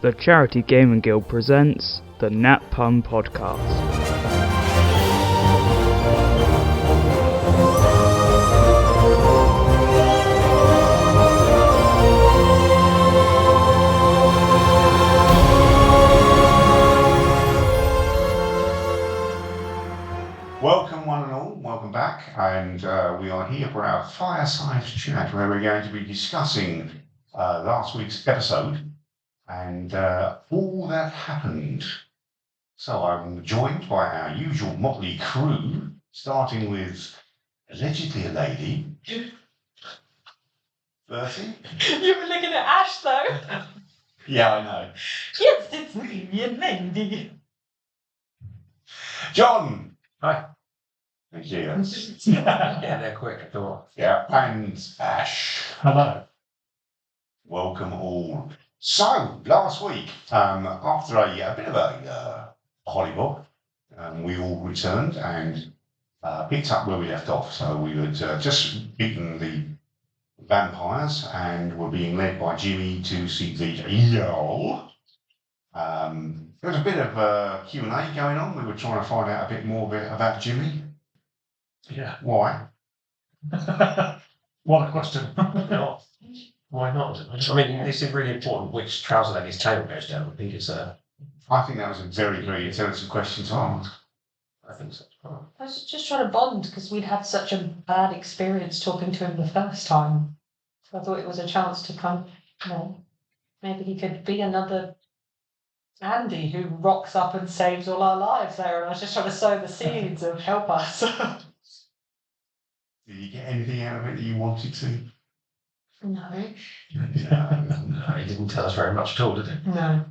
The Charity Gaming Guild presents the Nat Pun Podcast. Welcome one and all, welcome back, and we are here for our fireside chat where we're going to be discussing last week's episode and all that happened. So I'm joined by our usual motley crew, starting with allegedly a lady, Bertie. You were looking at Ash though. Yeah, I know. Yes, it's me, a lady. John. Hi. Thank you. Yeah, they're quick. Come on. Yeah, and Ash. Hello. Welcome all. So, last week, after a bit of a hollybog, we all returned and picked up where we left off. So we had just beaten the vampires and were being led by Jimmy to see the Yo. There was a bit of Q&A going on. We were trying to find out a bit more about Jimmy. Yeah. Why? What a question. Why not? I mean, this is really important. Which trouser leg his tail goes down? I think it's I think that was a very, very intelligent question to ask. I think so. Oh. I was just trying to bond because we'd had such a bad experience talking to him the first time. So I thought it was a chance to kind of, maybe he could be another Andy who rocks up and saves all our lives there. And I was just trying to sow the seeds of help us. Did you get anything out of it that you wanted to? No. No, he didn't tell us very much at all, did he? No.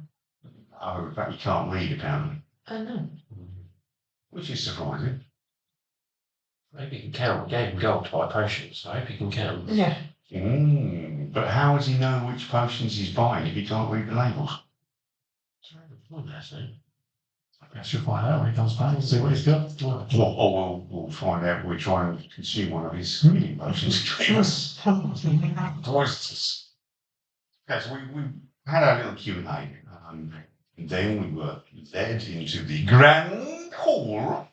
Oh, in fact, you can't read apparently, I know. which is surprising. Maybe he can count. We gave him gold to buy potions, so I hope he can count. Yeah. But how does he know which potions he's buying if he can't read the labels? I guess you'll find out when he comes back and see what he's got. Or we'll find out when we try and consume one of his reading potions. Poisonous. Okay, so we had our little Q&A, and then we were led into the Grand Hall.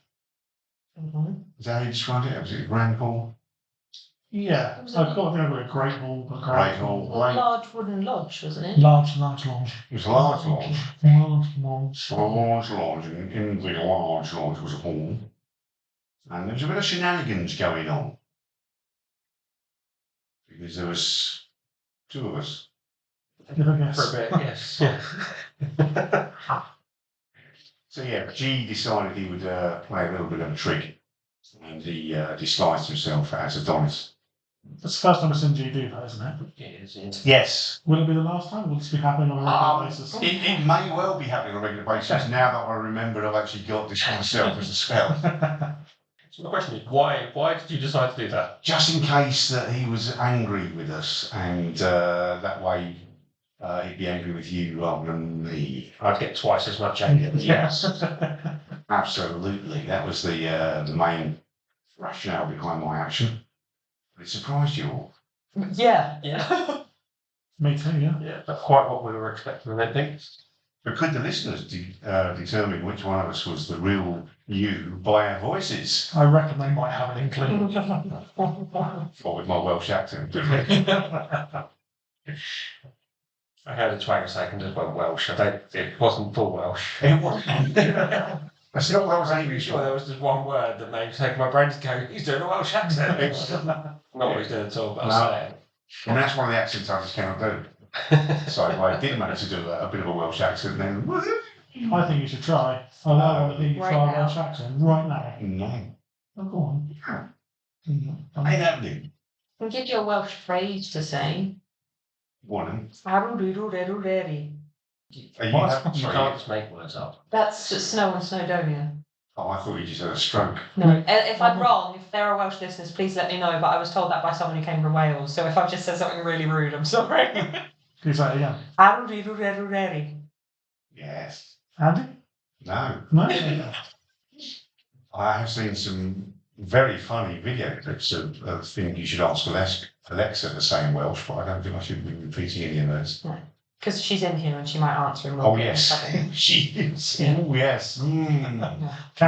Mm-hmm. Is that how you described it? Was it the Grand Hall? Yeah, I've got a great hall, a Great Hall. Large wooden lodge, wasn't it? large lodge. It was a large lodge. Large. A large lodge, and in the large lodge was a hall. And there was a bit of shenanigans going on. Because there was two of us. Give a guess. For a bit, yes. Yeah. So yeah, G decided he would play a little bit of a trick. And he disguised himself as Adonis. That's the first time I've seen G do that, isn't it? It is, yes. Yes. Will it be the last time? Will this be happening on a regular basis? It may well be happening on a regular basis now that I remembered I've actually got this myself as a spell. So the question is, why did you decide to do that? Just in case that he was angry with us, and that way he'd be angry with you rather than me. I'd get twice as much anger. Yes, absolutely. That was the main rationale behind my action. But it surprised you all. Yeah. Yeah. Me too, yeah. Yeah, that's quite what we were expecting, I think. But could the listeners determine which one of us was the real you by our voices? I reckon they might have an inkling. Or with my Welsh accent. I heard a twang a second as well, Welsh. It wasn't full Welsh. It wasn't. That's not what I was aiming Sure, for. there was just one word that made me take my brain to go, he's doing a Welsh accent. Not what he's doing at all, but I'll say And that's one of the accents I just cannot do. it. So I did manage to do a bit of a Welsh accent then. I think you should try. I want to hear you Right try a now. Welsh accent right now. No. Oh, go on. Ain't happening. I'll give you a Welsh phrase to say. One. Aroo-doo-doo-doo-doo-doo-doo. You What? can't just make words up. That's just Snow and Snowdonia. Oh, I thought you just had a stroke. No, if I'm wrong, if there are Welsh listeners, please let me know. But I was told that by someone who came from Wales. So if I've just said something really rude, I'm sorry. Can you say it again? Aroo-doo-doo-doo-doo-doo. Yes. Andy? No. No? I have seen some very funny video clips of things you should ask Alexa to say in Welsh, but I don't think I should be repeating any of those. No. Because she's in here and she might answer him. Oh yes, she is. Yeah. Oh yes. Can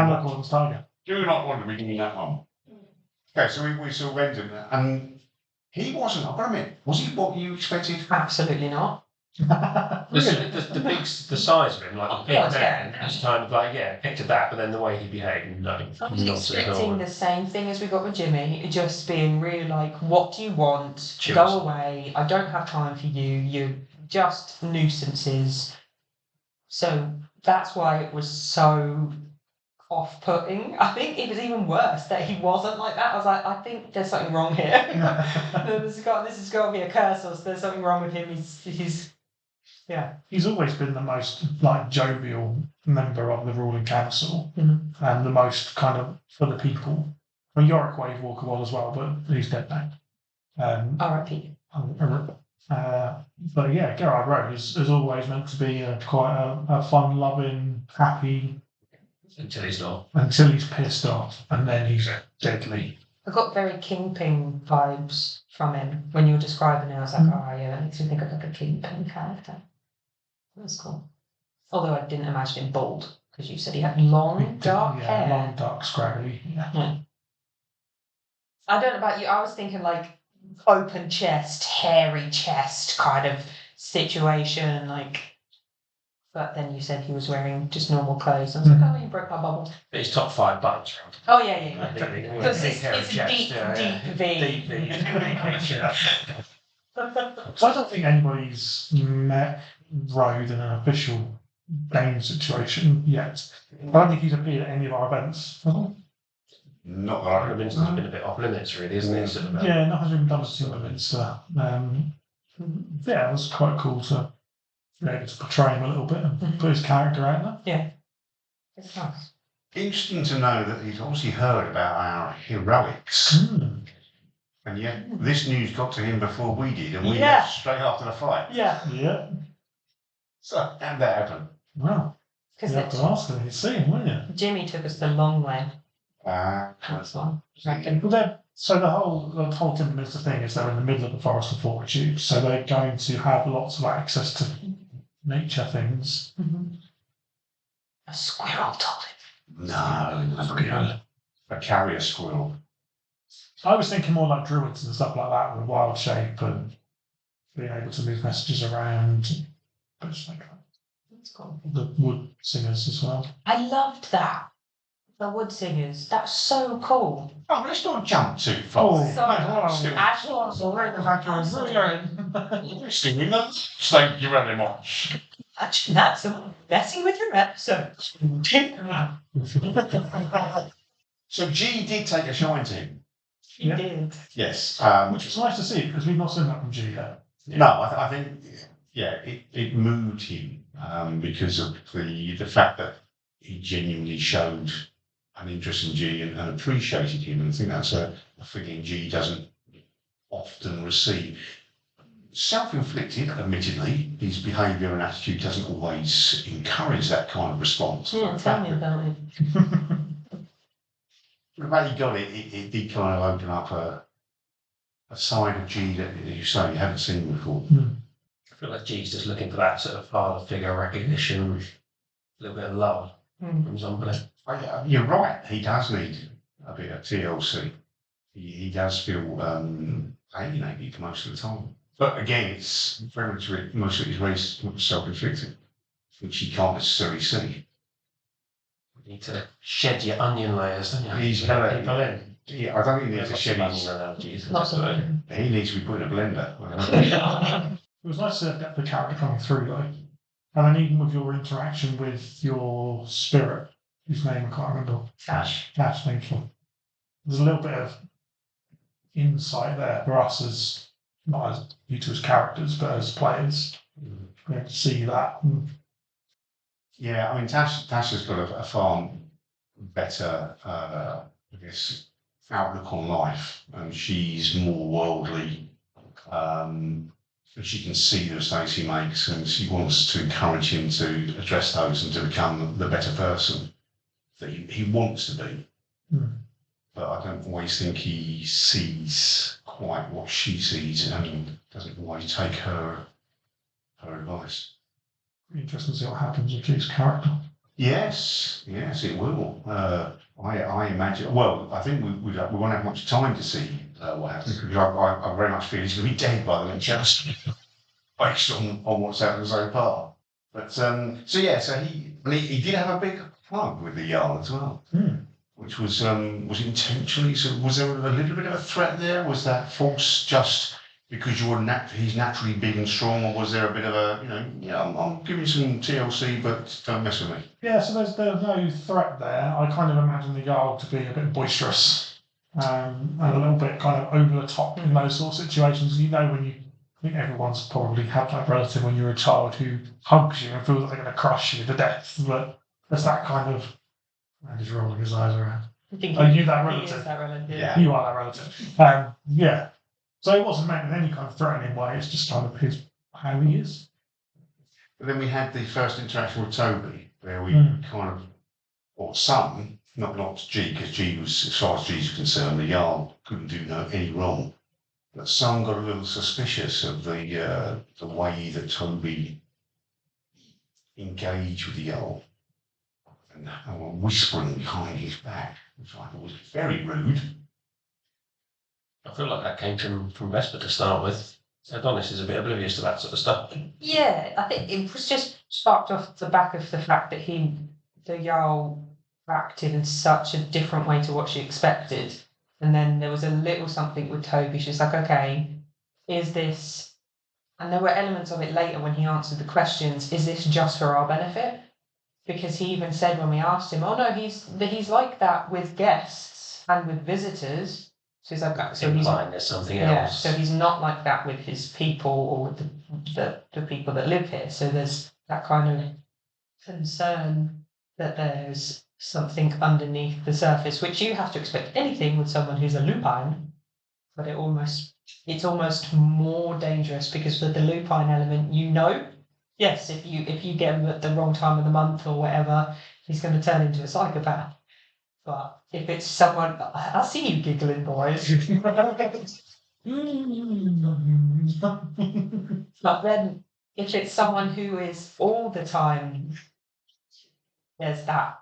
look on Tiger. Do not want to be doing that one. Okay, so we saw Rendon, and he wasn't. I've got to admit, was he what you expected? Absolutely not. The size of him, like Oh, big God, man, yeah. was kind of like, yeah, pictured that, but then the way he behaved, no, I was not at all. expecting the same thing as we got with Jimmy, just being really like, what do you want? Chills. Go away. I don't have time for you. You're just nuisances. So that's why it was so off-putting. I think it was even worse that he wasn't like that. I was like, I think there's something wrong here. this has got to be a curse, or there's something wrong with him. He's yeah. He's always been the most like jovial member of the ruling council, Mhm. and the most kind of for the people. I mean, Yorick Wave Walker was as well, but he's dead now. R.I.P. But yeah, Gerard Rowe is always meant to be quite a fun-loving, happy Until he's not. until he's pissed off, and then he's deadly. I got very Kingpin vibes from him when you were describing it. I was like, oh yeah, that makes me think of like a Kingpin character. That was cool. Although I didn't imagine him bald, because you said he had long, dark hair. Long, dark, scraggly. Yeah. I don't know about you, I was thinking like open chest, hairy chest kind of situation, like. But then you said he was wearing just normal clothes. I was like, oh, you broke my bubble. But his top 5 buttons round. Oh yeah. Because Because it's deep V. Deep V. So I don't think anybody's met Road in an official game situation yet. I don't think he's appeared at any of our events. Not that I The remember. Minster's been a bit off limits, really, isn't it? Sort of, Yeah, not hasn't even done a single Minster. Yeah, it was quite cool to be able to portray him a little bit and put his character out there. Yeah. It's nice. Interesting to know that he's obviously heard about our heroics, and yet this news got to him before we did, and we left straight after the fight. Yeah. Yeah. So how'd that happen? Well, you have to ask him. You see him, wouldn't you? Jimmy took us the long way. That's one. So the whole Timberminster thing is they're in the middle of the Forest of Fortitude, so they're going to have lots of access to nature things. A squirrel told him. No, a carrier squirrel. I was thinking more like druids and stuff like that with wild shape and being able to move messages around. Bits like that. That's cool. The wood singers as well. I loved that. The wood singers. That's so cool. Oh, let's not jump too far. Oh, Sorry. Singing them. Thank you very much. Actually, that's messing with your episode. So G did take a shine to him. She did. Yes, Which was nice to see because we've not seen that from G yet. No, I think, it moved him because of the fact that he genuinely showed an interest in G and appreciated him. And I think that's a feeling G doesn't often receive. Self-inflicted, admittedly, his behaviour and attitude doesn't always encourage that kind of response. Yeah, tell me about it. But when he got it, it did kind of open up a side of G that, as you say, you haven't seen before. I feel like G's just looking for that sort of father figure recognition, a little bit of love from somebody. You're right, he does need a bit of TLC. He does feel alienated most of the time. But again, it's very much most of it is very self-inflicted, which he can't necessarily see. You need to shed your onion layers, don't you? He's Let got people in. Yeah, I don't think he needs to Lots shed of his. onion analogies. Lots of them. He needs to be put in a blender. It was nice to get the character coming through though. And then even with your interaction with your spirit, whose name I can't remember. Cash. Cash, thank you. There's a little bit of insight there for us as, not as you two as characters, but as players. We have to see that. Yeah, I mean, Tash has got a far better, I guess, outlook on life, and she's more worldly. And she can see the mistakes he makes, and she wants to encourage him to address those and to become the better person that he wants to be. But I don't always think he sees quite what she sees, and doesn't always take her her advice. Interesting to see what happens with G's character. Yes, it will. I imagine. Well, I think we won't have much time to see what happens because I very much feel he's going to be dead by the next episode, based on what's happened so far. But so he did have a big plug with the Jarl as well, which was intentionally. So was there a little bit of a threat there? Was that false just because he's naturally big and strong, or was there a bit of a I'm giving you some TLC, but don't mess with me? Yeah, so there's no threat there. I kind of imagine the Jarl to be a bit boisterous and a little bit kind of over the top in those sort of situations. I think everyone's probably had that relative when you're a child who hugs you and feels like they're going to crush you to death. But there's that kind of. And he's rolling his eyes around. Are you that relative? He is that relative. Yeah. You are that relative. Yeah. So it wasn't meant in any kind of threatening way. It's just kind of how he is. But then we had the first interaction with Toby, where we kind of, or some, not G, because G was, as far as G's concerned, the Jarl couldn't do any wrong. But some got a little suspicious of the way that Toby engaged with the Jarl, and whispering behind his back, which I thought was very rude. I feel like that came from Vesper to start with. Adonis is a bit oblivious to that sort of stuff. Yeah, I think it was just sparked off the back of the fact that the Jarl acted in such a different way to what she expected. And then there was a little something with Toby. She's like, okay, is this... And there were elements of it later when he answered the questions, is this just for our benefit? Because he even said when we asked him, oh no, he's like that with guests and with visitors. So he's like, so he's implying there's something else. Yeah, so he's not like that with his people or with the people that live here. So there's that kind of concern that there's something underneath the surface, which you have to expect anything with someone who's a lupine, but it's almost more dangerous because with the lupine element, yes, if you get him at the wrong time of the month or whatever, he's going to turn into a psychopath. But if it's someone, I see you giggling, boys. But then, if it's someone who is all the time, there's that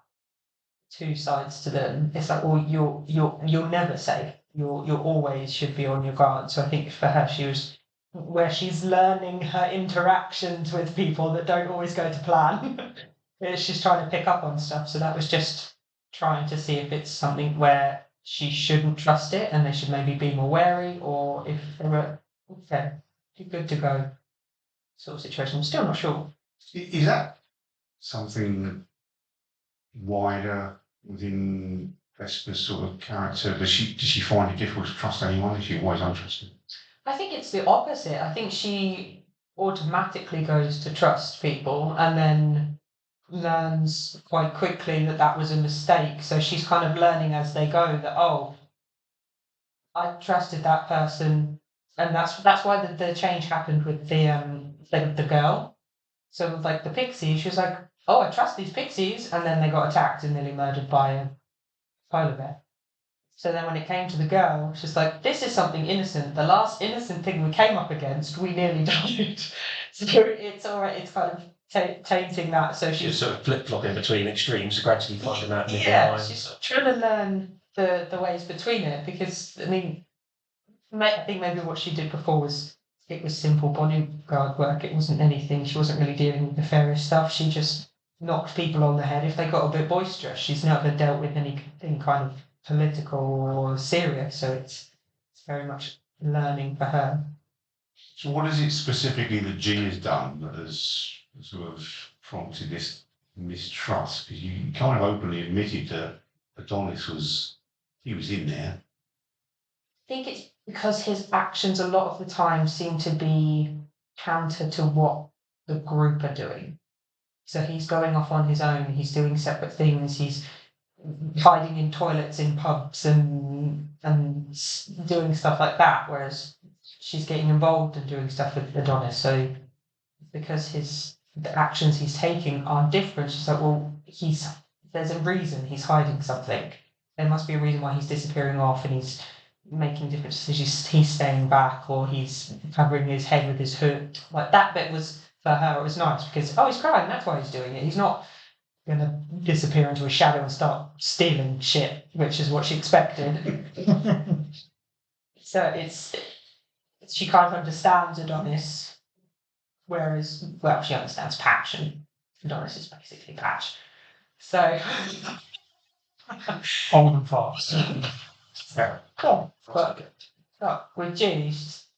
two sides to them. It's like, well, you're never safe. You always should be on your guard. So I think for her, she was where she's learning her interactions with people that don't always go to plan. She's trying to pick up on stuff. So that was just trying to see if it's something where she shouldn't trust it and they should maybe be more wary, or if they're good to go sort of situation. I'm still not sure. Is that something wider within Vesper's sort of character? Does she find it difficult to trust anyone? Is she always untrusting? I think it's the opposite. I think she automatically goes to trust people and then learns quite quickly that was a mistake. So she's kind of learning as they go that, oh, I trusted that person, and that's why the change happened with the girl. So with like the pixies, she was like, oh, I trust these pixies, and then they got attacked and nearly murdered by a polar bear. So then when it came to the girl, she's like, this is something innocent. The last innocent thing we came up against, we nearly died. So it's all right. It's kind of tainting that. So she's sort of flip-flopping between extremes, gradually finding that middle line. She's trying to learn the ways between it, because, I mean, I think maybe what she did before was simple bodyguard work. It wasn't anything. She wasn't really dealing with nefarious stuff. She just knocked people on the head if they got a bit boisterous. She's never dealt with anything kind of political or serious, so it's very much learning for her. So what is it specifically that G has done that has sort of prompted this mistrust? Because you kind of openly admitted that Adonis was in there. I think it's because his actions a lot of the time seem to be counter to what the group are doing. So he's going off on his own, he's doing separate things, he's hiding in toilets in pubs and doing stuff like that, whereas she's getting involved and doing stuff with Adonis. So because the actions he's taking are different, she's like, well, there's a reason he's hiding something. There must be a reason why he's disappearing off and he's making different decisions. He's staying back, or he's covering his head with his hood. Like, that bit was for her, it was nice because, oh, he's crying, that's why he's doing it. He's not going to disappear into a shadow and start stealing shit, which is what she expected. So she kind of understands Adonis, whereas, well, she understands Patch, and Adonis is basically Patch. So, Old and fast. Fair. cool. But with G,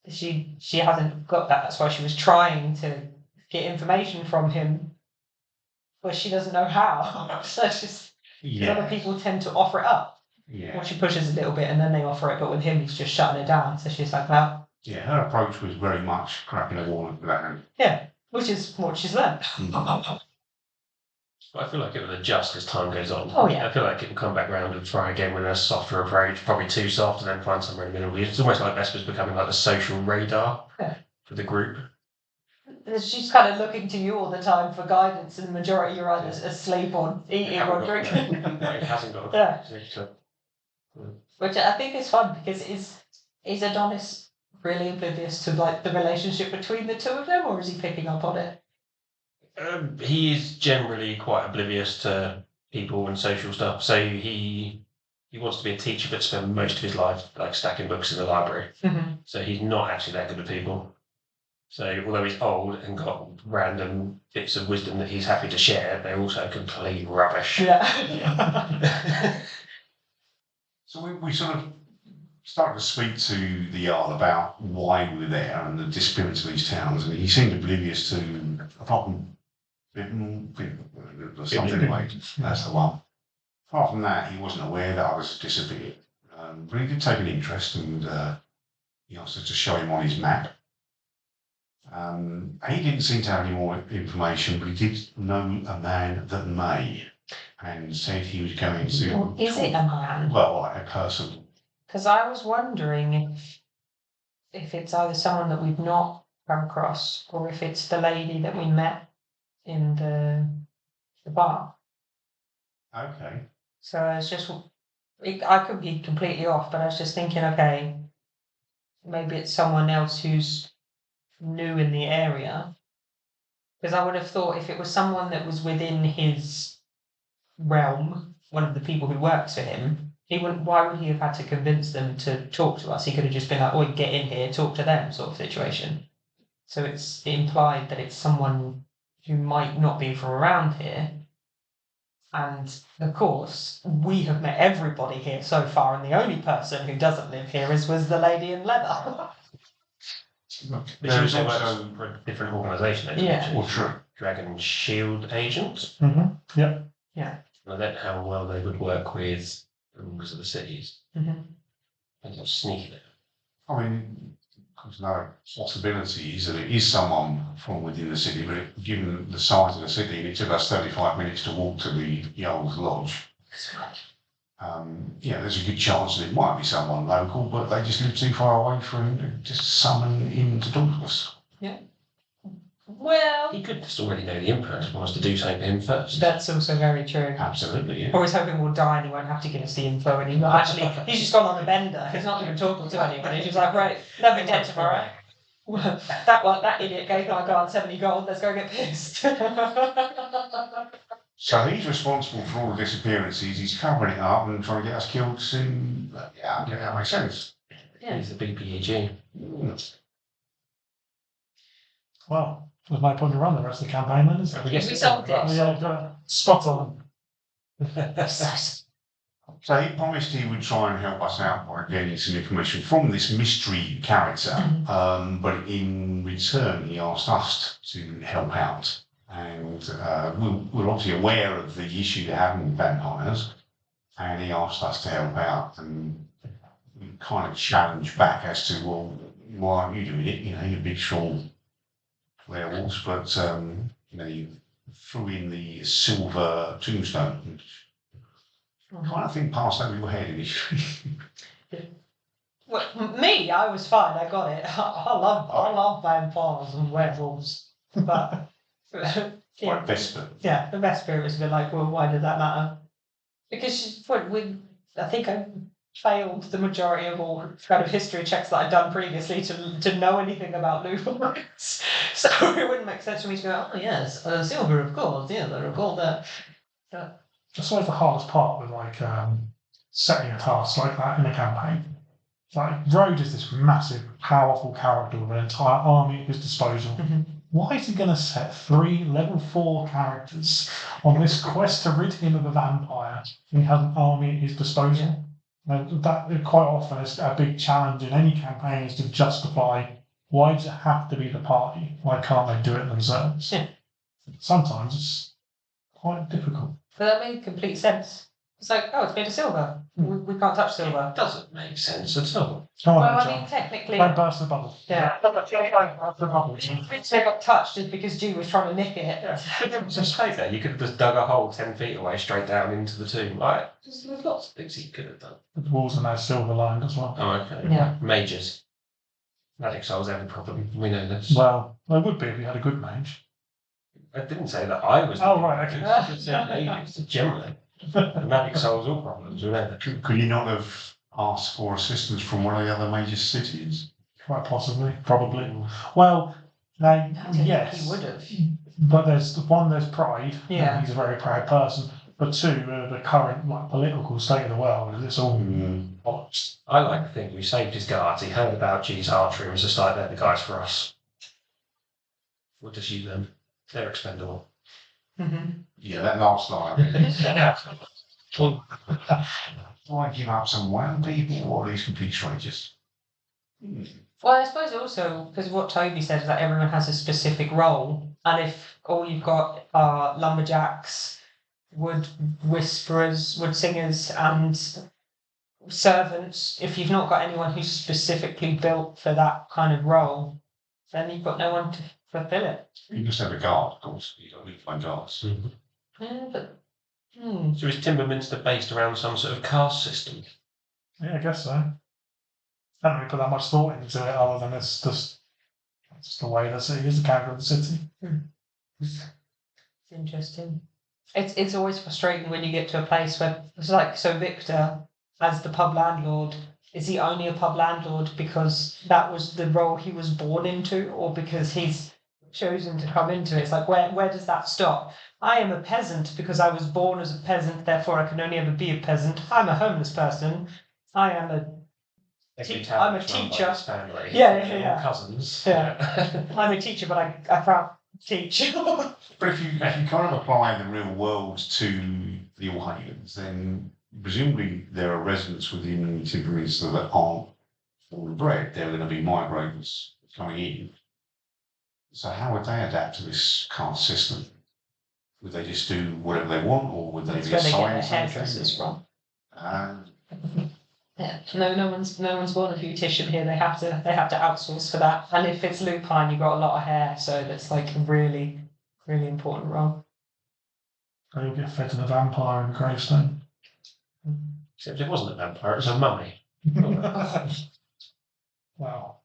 she hasn't got that. That's why she was trying to get information from him, but she doesn't know how. So it's just other people tend to offer it up. Yeah. Well, she pushes a little bit and then they offer it, but with him, he's just shutting it down. So she's like, well, Yeah, her approach was very much cracking a wall with that. yeah, which is what she's learned. I feel like it will adjust as time goes on. Oh, yeah. I feel like it will come back around and try again with a softer approach, probably too soft, and then find somewhere in the middle. It's almost like Vesper's becoming like the social radar for the group. She's kind of looking to you all the time for guidance, and the majority you're either asleep or eating or drinking. It hasn't got. Yeah. So, Which I think is fun because is Adonis really oblivious to like the relationship between the two of them, or is he picking up on it? he is generally quite oblivious to people and social stuff. So he wants to be a teacher, but spend most of his life like stacking books in the library. Mm-hmm. So he's not actually that good at people. So although he's old and got random bits of wisdom that he's happy to share, they're also complete rubbish. Yeah. So we sort of started to speak to the Jarl about why we were there and the disappearance of these towns, and he seemed oblivious to, apart from something anyway, that's the one. Apart from that, he wasn't aware that I was disappeared. But he did take an interest, and he asked us to show him on his map. He didn't seem to have any more information, but he did know a man that may, and said he was going to. Well, is it a man? Well, a person. Because I was wondering if it's either someone that we've not come across, or if it's the lady that we met in the bar. Okay. So I was just, I could be completely off, but I was just thinking, okay, maybe it's someone else who's new in the area. Because I would have thought if it was someone that was within his realm, one of the people who works for him, he wouldn't. Why would he have had to convince them to talk to us? He could have just been like, "Oh, get in here, talk to them," sort of situation. So it's implied that it's someone who might not be from around here. And of course, we have met everybody here so far, and the only person who doesn't live here was the lady in leather. But she There was also also. works for a different organisation. Yeah. Well, true. Dragon Shield Agent. Mm-hmm. Yep. Yeah. I don't know how well they would work with the rulers of the cities. Mm-hmm. And how sneaky they are. I mean, there's no possibility is that it is someone from within the city, but given the size of the city, and it took us 35 minutes to walk to the Jarl's Lodge. There's a good chance that it might be someone local, but they just live too far away for him to just summon him to talk to us. Well, He could just already know the Emperor and wants to do something to him first. that's also very true. Absolutely, yeah. Or he's hoping we'll die and he won't have to give us the info anymore. Actually, he's just gone on a bender. He's not even talking to anybody. He's just like, right, they'll be dead tomorrow. That idiot gave my guard 70 gold. Let's go get pissed. So he's responsible for all the disappearances. He's covering it up and trying to get us killed soon. Yeah, okay, that makes sense. Yeah. He's the BPEG. Well, there's no point to run the rest of the campaign then, is there? I guess We it's solved it. Oh, yeah, spot on. So he promised he would try and help us out by getting some information from this mystery character, but in return he asked us to help out. And we're obviously aware of the issue they're having with vampires, and he asked us to help out, and we kind of challenged back as to, well, why aren't you doing it? You know, you're big, strong werewolves, but you threw in the silver tombstone, which kind of think passed over your head initially. Well, me, I was fine. I got it. I love vampires and werewolves, but Like Vesper. yeah, the Vesper was a bit like, well, why did that matter? Because I think failed the majority of all kind of history checks that I'd done previously to know anything about Newfoundlands. So it wouldn't make sense for me to go, oh yes, silver, of course, yeah, I recall that. That's always the hardest part with setting a task like that in a campaign. Like Road is this massive, powerful character with an entire army at his disposal. Why is he going to set 3 level 4 characters on this quest to rid him of a vampire when he has an army at his disposal? That quite often is a big challenge in any campaign, is to justify why does it have to be the party? Why can't they do it themselves? Yeah. Sometimes it's quite difficult. But that made complete sense. It's like, oh, it's made of silver. We can't touch silver. It doesn't make sense at all. Come on, Well, I John. mean, technically, Don't burst the bubble. yeah. Burst the bubble. Which they got touched is because Jew was trying to nick it. Just say that. You could have just dug a hole 10 feet away straight down into the tomb. Like, there's lots of things he could have done. The walls are now silver lined as well. Oh, okay. Yeah. Mages. Magic Souls have a problem. We know this. Well, they would be if you had a good mage. I didn't say that I was. Oh, right, okay. I just said mages, generally. The Magic Souls all problems. We know that. Could you not have asked for assistance from one of the other major cities? Quite possibly, probably. Well, now, I don't think yes. he would have. But there's pride. Yeah. He's a very proud person. But 2, the current political state of the world, it's all bollocks. I like to think we saved his guards. He heard about G's archery and was just like, they're the guys for us. We'll just use them. They're expendable. Yeah, that last line. Why give up some wild people or these complete strangers? Well, I suppose also, because what Toby said is that everyone has a specific role, and if all you've got are lumberjacks, wood whisperers, wood singers, and servants, if you've not got anyone who's specifically built for that kind of role, then you've got no one to fulfill it. You just have a guard, of course. You don't need to find guards. Yeah, but So is Timberminster based around some sort of caste system? Yeah, I guess so. I don't really put that much thought into it other than it's just the way the city is, the character of the city. it's interesting. It's always frustrating when you get to a place where it's like, so Victor, as the pub landlord, is he only a pub landlord because that was the role he was born into, or because he's chosen to come into it? It's like, where does that stop? I am a peasant because I was born as a peasant, therefore I can only ever be a peasant. I'm a homeless person. I am a I'm a teacher. Family. Yeah. Cousins. Yeah. I'm a teacher, but I can't teach. But if you kind of apply the real world to the All-Havens, then presumably there are residents within Timberminster that aren't born and bred. They're going to be migrants coming in. So how would they adapt to this caste system? Would they just do whatever they want, or would they That's be where they get their assigned hairdressers something? from. Yeah. No one's born a beautician here. They have to outsource for that. And if it's lupine, you've got a lot of hair, so that's like a really, really important role. Or you'll get fed to the vampire in Gravestone. Except it wasn't a vampire, it was a mummy. Wow.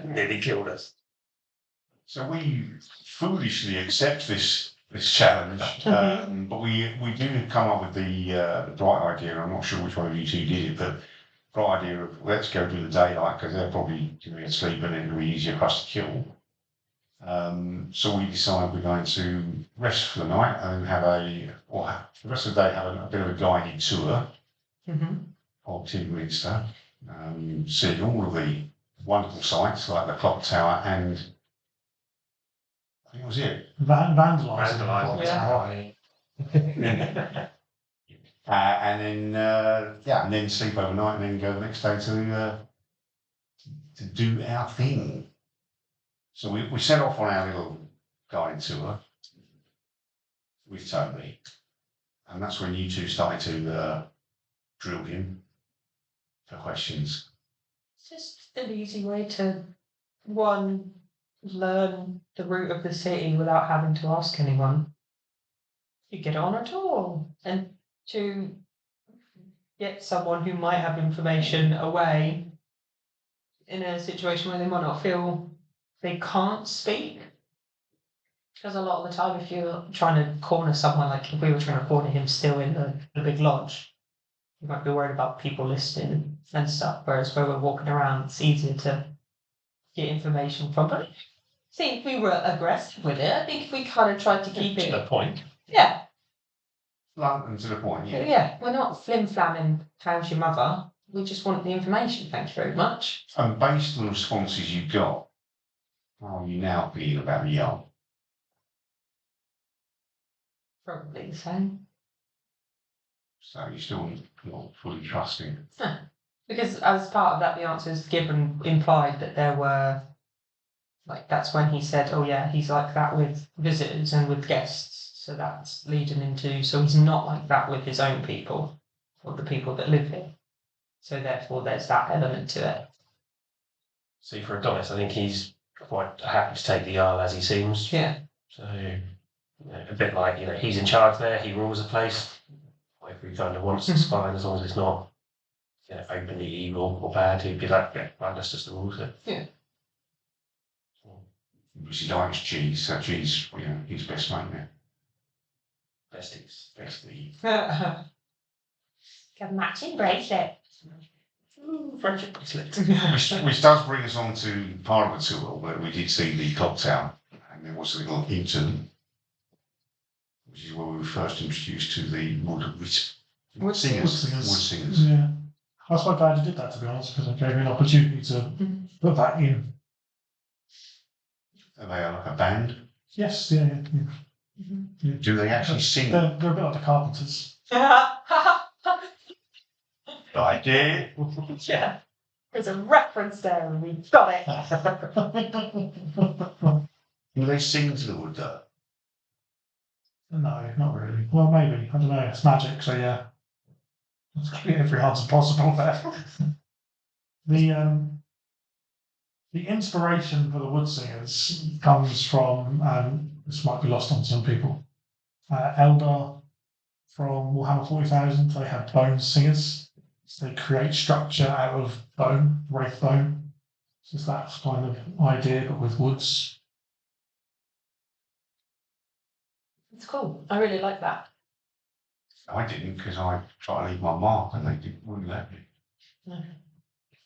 Nearly killed us. So we foolishly accept this challenge, but we do come up with the bright idea. I'm not sure which one of you two did it, but bright idea of let's go to the daylight because they're probably going to be asleep and it'll be easier for us to kill. So we decide we're going to rest for the night and have the rest of the day have a bit of a guided tour of Timberminster, see all of the wonderful sights like the clock tower and I think that was it. Vandalising. And then sleep overnight and then go the next day to do our thing. So we set off on our little guided tour with Toby, and that's when you two started to drill him for questions. It's just an easy way to, one, learn the route of the city without having to ask anyone. You get on at all. And 2, get someone who might have information away in a situation where they might not feel they can't speak. Because a lot of the time, if you're trying to corner someone, like if we were trying to corner him still in the big lodge, You might be worried about people listening and stuff, whereas where we're walking around, it's easier to get information from. But I think we were aggressive with it. I think if we kind of tried to keep To the it. point. Yeah, Blunt and to the point, yeah. yeah. We're not flim-flamming, how's your mother? We just want the information, thank you very much. And based on the responses you got, how are you now feeling about the yarn? Probably the same. So you're still not fully trusting. Because as part of that, the answers given implied that there were, like, that's when he said, oh yeah, he's like that with visitors and with guests. So that's leading into, so he's not like that with his own people, or the people that live here. So therefore, there's that element to it. See, for Adonis, I think he's quite happy to take the Jarl as he seems. Yeah. So, a bit like, he's in charge there, he rules the place. Whatever he kind of wants, it's fine, as long as it's not openly evil or bad. He'd be like, yeah, right, that's just the rules. Yeah. Because he likes cheese, so cheese, he's best mate now. Besties. Got a matching bracelet. Ooh, friendship bracelet. Which does bring us on to part of the tour where we did see the clock tower, and there was a little interlude, which is where we were first introduced to the wood singers. Yeah. I was quite glad you did that, to be honest, because it gave me an opportunity to put that in. Are they like a band? Yes, yeah. Do they actually sing? They're a bit like the Carpenters. I did. Yeah. There's a reference there and we got it. Do they sing to the wood though? No, not really. Well, maybe. I don't know. It's magic, so yeah. Let's get every answer possible there. The inspiration for the wood singers comes from, this might be lost on some people, Eldar from Warhammer 40,000. They have bone singers. So they create structure out of bone, wraith bone. So it's that kind of idea, but with woods. It's cool. I really like that. I didn't because I tried to leave my mark and they wouldn't let me. No.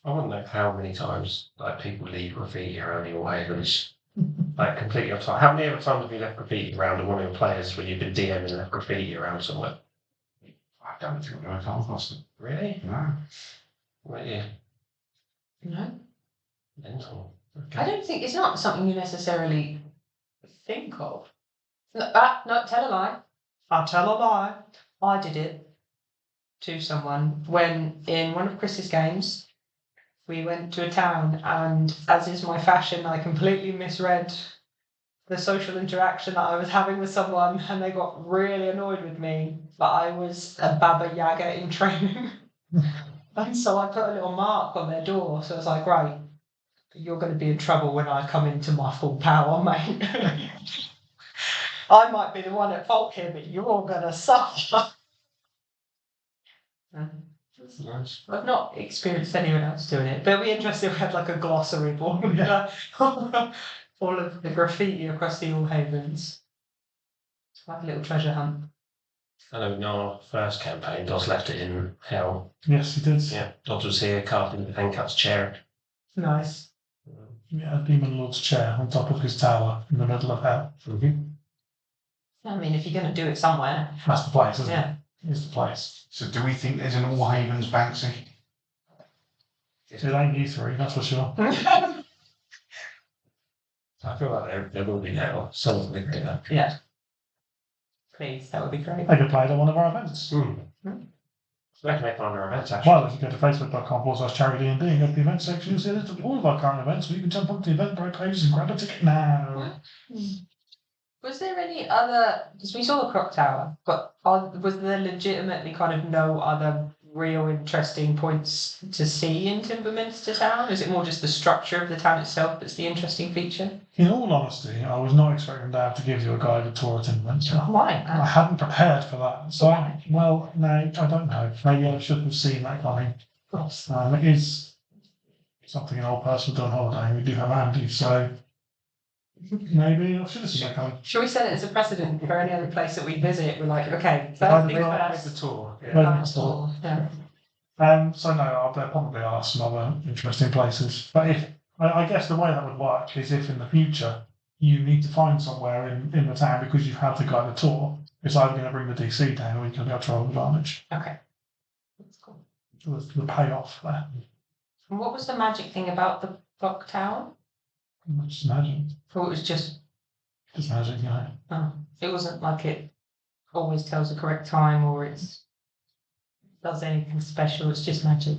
I wouldn't know how many times people leave graffiti around your havens, completely off time. How many other times have you left graffiti around one of your players when you've been DMing and left graffiti around somewhere? I don't think I've ever come across them. Really? No. Well, yeah. No. Mental. I don't think it's not something you necessarily think of. No, tell a lie. I'll tell a lie. I did it to someone when in one of Chris's games we went to a town and as is my fashion I completely misread the social interaction that I was having with someone and they got really annoyed with me but I was a Baba Yaga in training and so I put a little mark on their door so it's like right you're going to be in trouble when I come into my full power mate. I might be the one at fault here, but you're all going to suffer. That's nice. I've not experienced anyone else doing it, but it'd be interesting if we had like a glossary board with all of the graffiti across the All Havens. It's like a little treasure hunt. I know in our first campaign, Dodds left it in Hell. Yes, he did. Yeah, Dodds was here carving Hankut's chair. Nice. Yeah, a Demon Lord's chair on top of his tower in the middle of hell. Mm-hmm. I mean, if you're going to do it somewhere. That's the place, isn't Yeah. it? It's the place. So do we think there's an All Havens Banksy? It ain't you three, that's for sure. I feel like there will be now. Someone's going to do that. Yeah. Please, that would be great. They could play it at one of our events. So they can make one of our events, actually. Well, if you go to facebook.com/charity and go to the event section, you'll see a list of all of our current events, so you can jump onto the Eventbrite pages and grab a ticket now. Was there any other, because we saw the clock tower, but was there legitimately kind of no other real interesting points to see in Timberminster Town? Is it more just the structure of the town itself that's the interesting feature? In all honesty, I was not expecting to have to give you a guided tour at Timberminster. Why? I hadn't prepared for that. So, well, no, I don't know. Maybe I should have seen that coming. It is something an old person would do on holiday. We do have Andy, so maybe I should have seen that coming. Shall we set it as a precedent for any other place that we visit? We're like, okay, Either first things way, first. The tour. Maybe it's not. Yeah. So no, there probably are some other interesting places. But if I guess the way that would work is if in the future you need to find somewhere in the town because you've had to guide the tour, it's either going to bring the DC down or you're going to be able to roll advantage. Okay. That's cool. So there's the payoff there. And what was the magic thing about the clock tower? Just imagine. Or it was just, Just magic, you know. oh, it wasn't like it always tells the correct time or it's does anything special, it's just magic.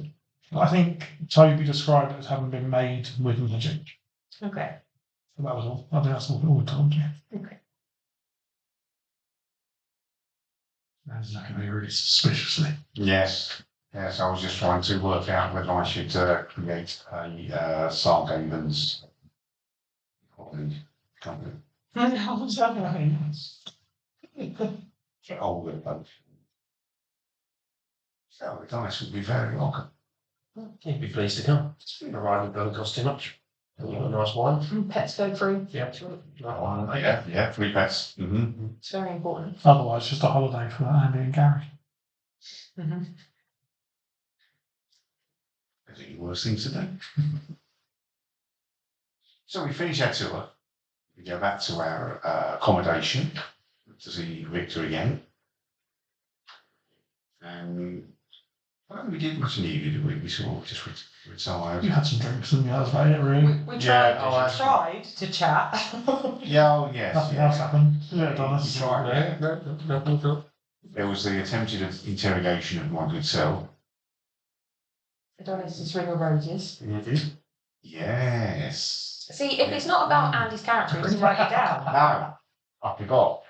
I think Toby described it as having been made with magic. Okay. So that was all. I think that's all we told you. Okay. That's looking at me really suspiciously. Yes. Yes, I was just trying to work out whether I should create a Sargavens company. How's that going? Older folks. So the dice would be very welcome. He'd be pleased to come. Provided it doesn't cost too much. A nice wine. And pets go through. Yeah. Yeah, 3 pets. Mm-hmm. It's very important. Otherwise, just a holiday for Andy and Gary. Mm-hmm. I think the worst things to do. So we finish our tour. We go back to our accommodation to see Victor again. And I don't think we did much in the evening, did we? We sort of just retired. You had some drinks, and that was about it, really. We Yeah, tried to chat. Yeah, oh yes. Nothing yeah. else happened. Yeah, We Adonis. tried. No. There was the attempted interrogation of my good self. Adonis's Ring of Roses. Yes. See, if it's not about Andy's character, he doesn't write it down. No, I forgot.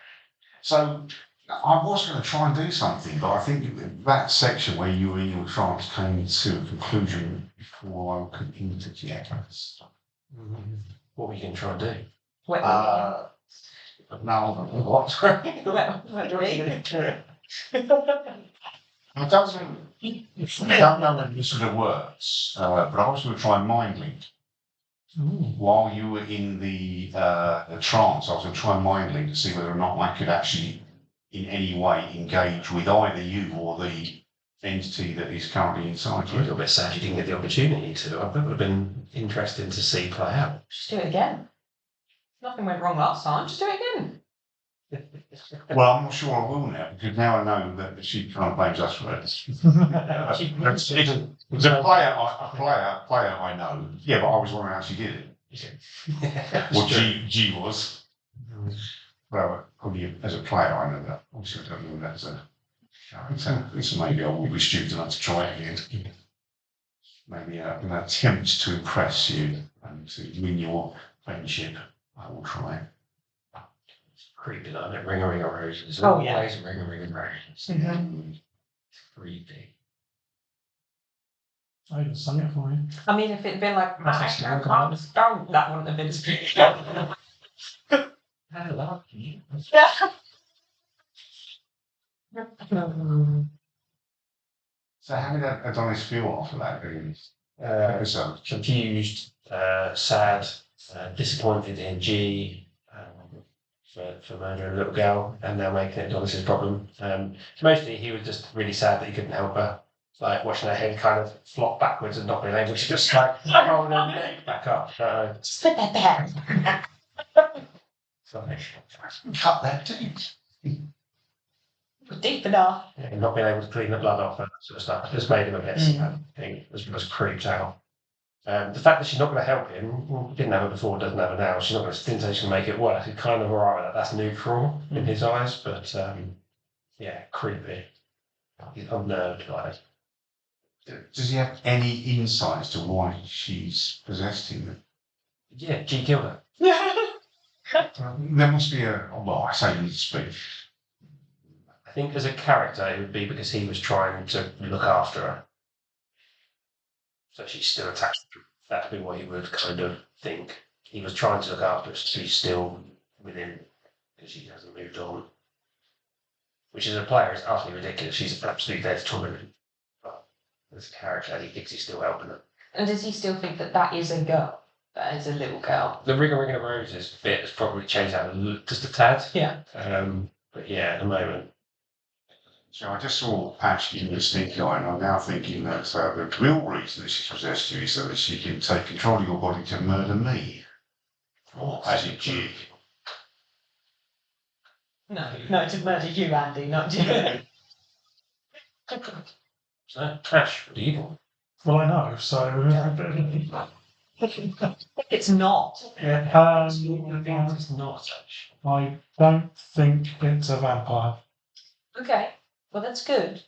So I was going to try and do something, but I think that section where you were in your trance came to a conclusion before I could interject. What were you going to try and do? Wet No, what? I don't know when this sort of works, but I was going to try mind link. While you were in the trance, I was going to try and mind link to see whether or not I could actually, in any way, engage with either you or the entity that is currently inside I'm a you. little bit sad you didn't get the opportunity to. I bet it would have been interesting to see play out. Just do it again. Nothing went wrong last time, just do it again. Well, I'm not sure I will now, because now I know that she kind of blames us for it. It's a player I know. Yeah, but I was wondering how she did it. Or G was. Well, probably as a player I know that. Obviously I don't know that as a character. So maybe I will be stupid enough to try it again. Maybe an attempt to impress you and to win your friendship. I will try. Creepy, like that ring of roses. Oh, yeah. Always ring of roses. Mm-hmm. Creepy. I even sung it for you. I mean, if it'd been like, That's a I strong can't stone, that wouldn't have been as good. I love you. So how did Adonis feel after that episode? Confused, sad, disappointed in G for murdering a little girl and now making it Adonis's problem. Mostly he was just really sad that he couldn't help her. Like watching her head kind of flop backwards and not being able to just like hold her neck back up. Just put that there. Sorry. Cut that deep. Deep enough. Yeah, not being able to clean the blood off and that sort of stuff. Just made him a bit sad. I think was creeped out. The fact that she's not going to help him, didn't have her before, doesn't have her now. She's not going to didn't say she's going to make it work. He's kind of alright with that. That's neutral in his eyes, but yeah, creepy. He's unnerved by it. Does he have any insight as to why she's possessed him? Yeah, G killed her. There must be well, I say need to speak. I think as a character, it would be because he was trying to look after her. So she's still attached to him. That would be what he would kind of think. He was trying to look after her, so she's still with him because she hasn't moved on. Which as a player is utterly ridiculous. She's absolutely there to torment him. But as a character, he thinks he's still helping her. And does he still think that that is a girl? That is a little girl? The Ring of Roses bit has probably changed that just a tad. Yeah. But yeah, at the moment, So I just saw Patch in the sneak eye, and I'm now thinking that the real reason that she's possessed you is so that she can take control of your body to murder me. Or as a jig. No, to murder you, Andy, not you. So, Ash, what do you think? Well, I know, so. It's not. Yeah. It's not Ash. I don't think it's a vampire. Okay, well that's good.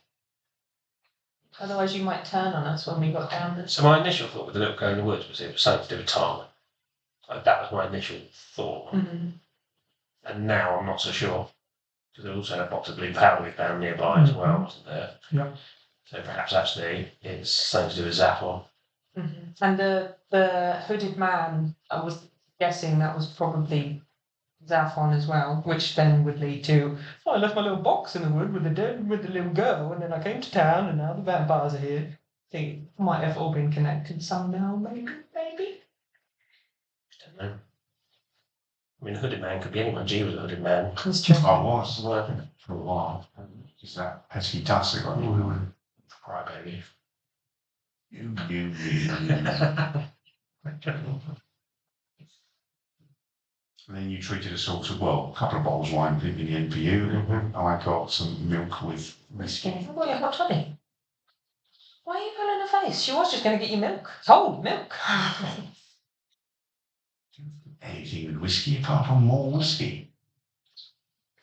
Otherwise you might turn on us when we got down there. So my initial thought with the little girl in the woods was it was something to do with Tom. Like, that was my initial thought. Mm-hmm. And now I'm not so sure. Because there also had a box of blue powder we found nearby as well, wasn't there? Yeah. So perhaps actually it's something to do with Zaphon. Mm-hmm. And the hooded man, I was guessing that was probably Zaphon as well, which then would lead to, I left my little box in the wood with the little girl, and then I came to town, and now the vampires are here. I think it might have all been connected somehow, maybe. Don't know. I mean, a hooded man could be anyone. G was a hooded man. It's true. I was for a while. Is that pesky dust that got you in? Crybaby. You. And then you treated us sort of, well, a couple of bottles of wine in the end for you. Mhm. I got some milk with whiskey. Oh, yeah, hot toddy. Why are you pulling her face? She was just going to get you milk. Cold milk. Anything with whiskey apart from more whiskey.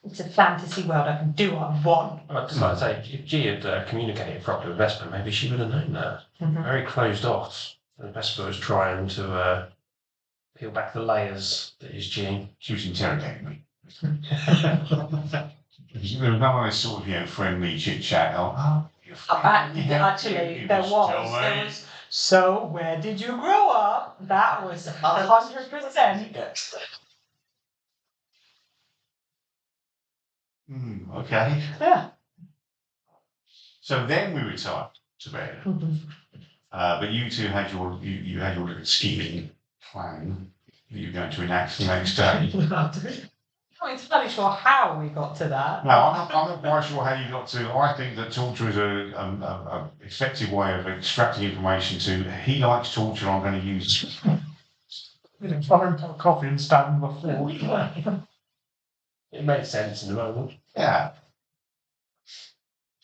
It's a fantasy world. I can do what I want. I'd just like to say, if G had communicated properly with Vesper, maybe she would have known that. Mm-hmm. Very closed off. And Vesper was trying to peel back the layers that is G. She was interrogating me. There was none of this sort of, friendly chit chat. Actually, there was. So, where did you grow up? That was 100%. Okay. Yeah. So then we retired to bed. But you two had you had your little scheming plan that you were going to enact the next day. I'm not entirely sure how we got to that. No, I'm not quite sure how you got to. I think that torture is a effective way of extracting information to, he likes torture, I'm going to use it. Try and pour coffee and stand before. It made sense in the moment. Yeah.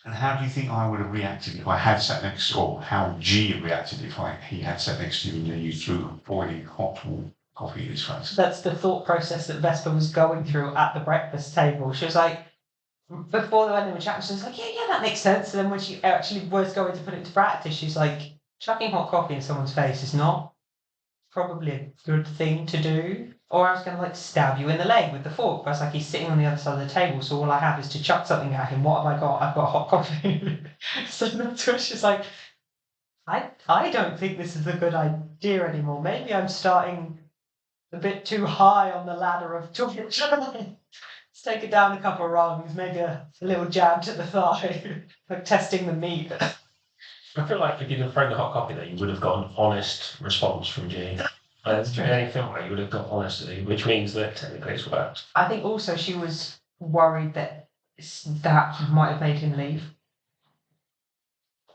And how do you think I would have reacted if I had sat next to, or how G had reacted if he had sat next to you and then you threw boiling hot coffee in his face? That's the thought process that Vesper was going through at the breakfast table. She was like, before when they were chatting, she was like, yeah, that makes sense. And then when she actually was going to put it to practice, she's like, chucking hot coffee in someone's face is not probably a good thing to do. Or I was going to stab you in the leg with the fork. But it's like he's sitting on the other side of the table, so all I have is to chuck something at him. What have I got? I've got hot coffee. So that's where she's like, I don't think this is a good idea anymore. Maybe I'm starting a bit too high on the ladder of torture. Let's take it down a couple of rungs, maybe a little jab to the thigh, like testing the meat. I feel like if you'd have thrown the hot coffee there, you would have got an honest response from G. In any film where you would have got honesty, which means that technically it's worked. I think also she was worried that might have made him leave.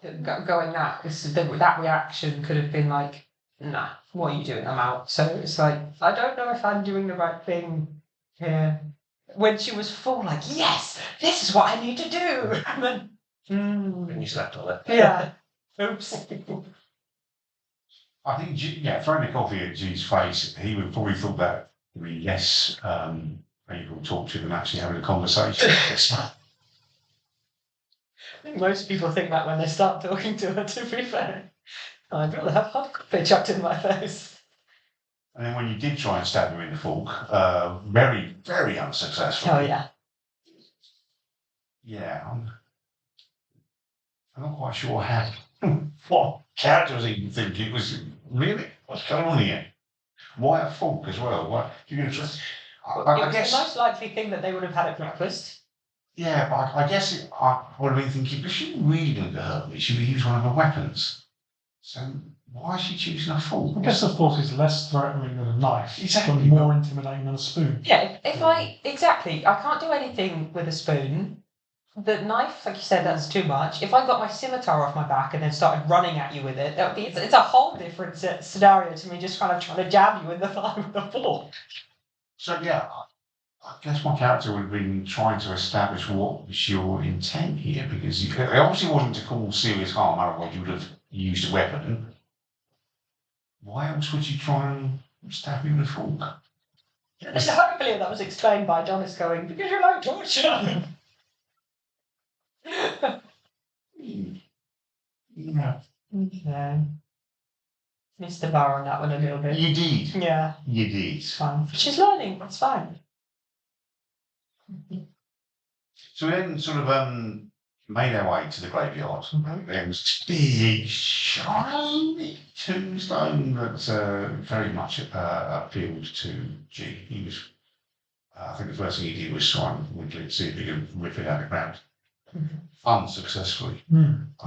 Going that reaction could have been like, nah, what are you doing? I'm out. So it's like, I don't know if I'm doing the right thing here. When she was full, like, yes, this is what I need to do. And then, When you slept on it. yeah. Oops. I think, throwing the coffee at G's face, he would probably thought that would be less people talk to than actually having a conversation. I think most people think that when they start talking to her, to be fair. I'd rather have hot coffee chucked in my face. And then when you did try and stab him in the fork, very, very unsuccessful. Oh, yeah. Yeah, I'm not quite sure how, what characters even think it was, really? What's going on here? Why a fork as well? Why, you're going to just, I guess. The most likely thing that they would have had at breakfast. Yeah, but I guess I would have been thinking, is she really going to hurt me? She would use one of her weapons. So why is she choosing a fork? I guess the fork is less threatening than a knife. Exactly. And more intimidating than a spoon. Yeah, I can't do anything with a spoon. the knife, like you said, that's too much. If I got my scimitar off my back and then started running at you with it, that would be it's a whole different scenario to me just kind of trying to jab you in the thigh with the fork. So yeah, I guess my character would have been trying to establish what was your intent here, because it obviously wasn't to cause serious harm, otherwise you would have used a weapon. Why else would you try and stab me with a fork? And hopefully that was explained by Donis going, because you like torture. Yeah. Okay. Missed the bar on that one a little bit. You did. Yeah, You did. it's fine. She's learning, that's fine. So we then sort of made our way to the graveyard. There was this big, shiny tombstone that very much appealed to G. He was, I think the first thing he did was try and wiggle it, see if he could rip it out of the ground. Unsuccessfully.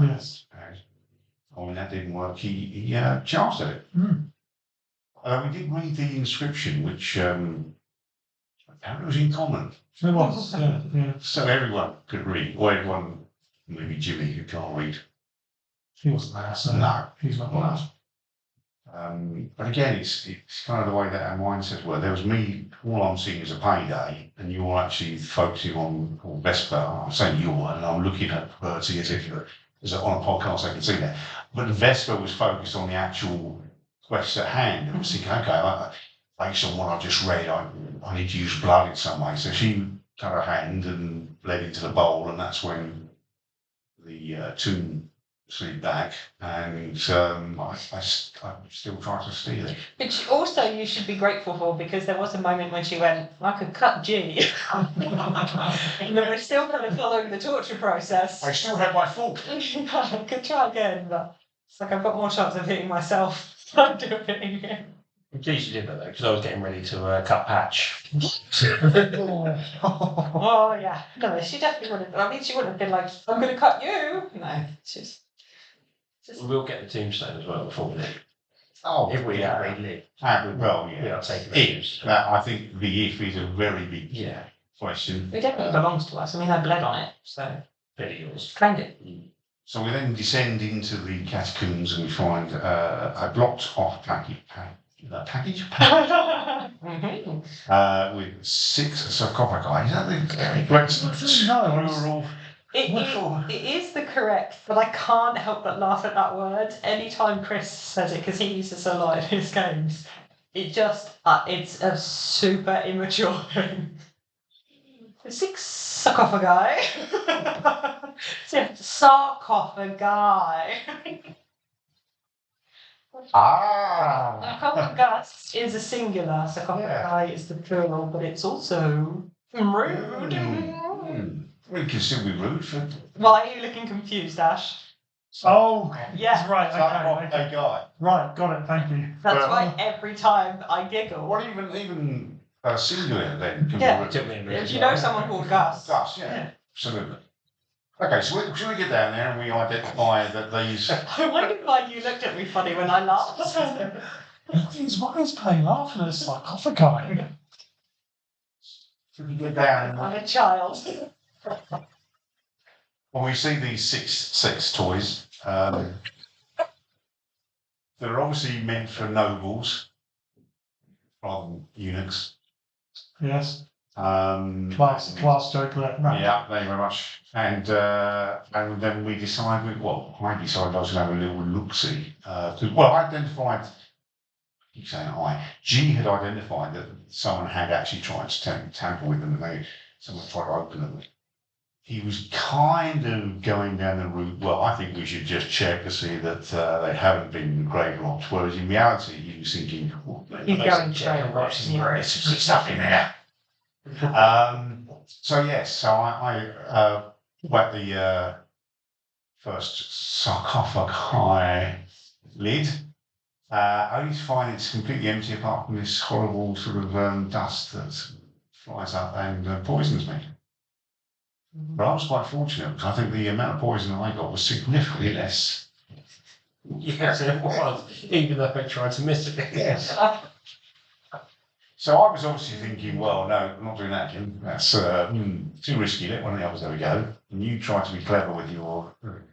Yes. And when that didn't work, he charged at it. We did read the inscription, which apparently was in common. It was, yeah. So everyone could read, or everyone, maybe Jimmy, who can't read. He wasn't there, so No. he's not allowed. But again, it's kind of the way that our mindsets were. There was me, all I'm seeing is a payday, and you're actually focusing on Vesper. I'm saying you, and I'm looking at Bertie as if on a podcast I can see that. But Vesper was focused on the actual quest at hand, and was thinking, okay, based on what I've just read, I need to use blood in some way. So she cut her hand and bled into the bowl, and that's when the tomb slid back, and I still try to steal it. Which also you should be grateful for, because there was a moment when she went, I could cut G. And then we're still kind of following the torture process. I still have my fork. I could try again, but it's like I've got more chance of hitting myself than doing it again. Geez, you did that though, because I was getting ready to cut Patch. Oh yeah, no, she definitely wouldn't. I mean, she wouldn't have been like, I'm going to cut you. No, it's just. We'll get the tombstone as well before we leave. Oh, If we yeah. live, Well, we yeah. are taking If, I think the if is a very big question. It definitely belongs to us. I mean, I bled on it, so bit of yours. claimed it. So we then descend into the catacombs and we find a blocked off package with 6 sarcophagi. Is that the correct? No, It is the correct, but I can't help but laugh at that word anytime Chris says it, because he uses it a lot in his games. It just, it's a super immature thing. 6 sarcophagi. Sarcophagi. Sarcophagus is a singular, sarcophagi is the plural, but it's also rude. We can still be rude for. Why are you looking confused, Ash? Oh, Yeah. right, okay. guy. Right, got it, thank you. That's why every time I giggle. What even singular then? Can Yeah. be rude. If you know someone called Gus. Gus, yeah, absolutely. Okay, so should we get down there and we identify that these. I wondered why you looked at me funny when I laughed. Why is Pay laughing at a sarcophagi? Should we get down I'm a child. Well, we see these six toys. They're obviously meant for nobles rather than eunuchs. Yes, Class joke there. Right. Yeah, thank you very much. And then we decide, I decided I was going to have a little look-see. I identified, keep saying G had identified that someone had actually tried to tamper with them, and someone tried to open them. He was kind of going down the route, I think we should just check to see that they haven't been grave robbed, whereas in reality he was thinking, He's going straight. there's some good stuff in there. So I whacked the first sarcophagi lid, only to find it's completely empty apart from this horrible sort of dust that flies up and poisons me. But I was quite fortunate because I think the amount of poison that I got was significantly less. Yes, it was, even though I tried to miss it. Yes. So I was obviously thinking, well, no, I'm not doing that, Jim. That's too risky. Let one of the others have a go. And you tried to be clever with your wind,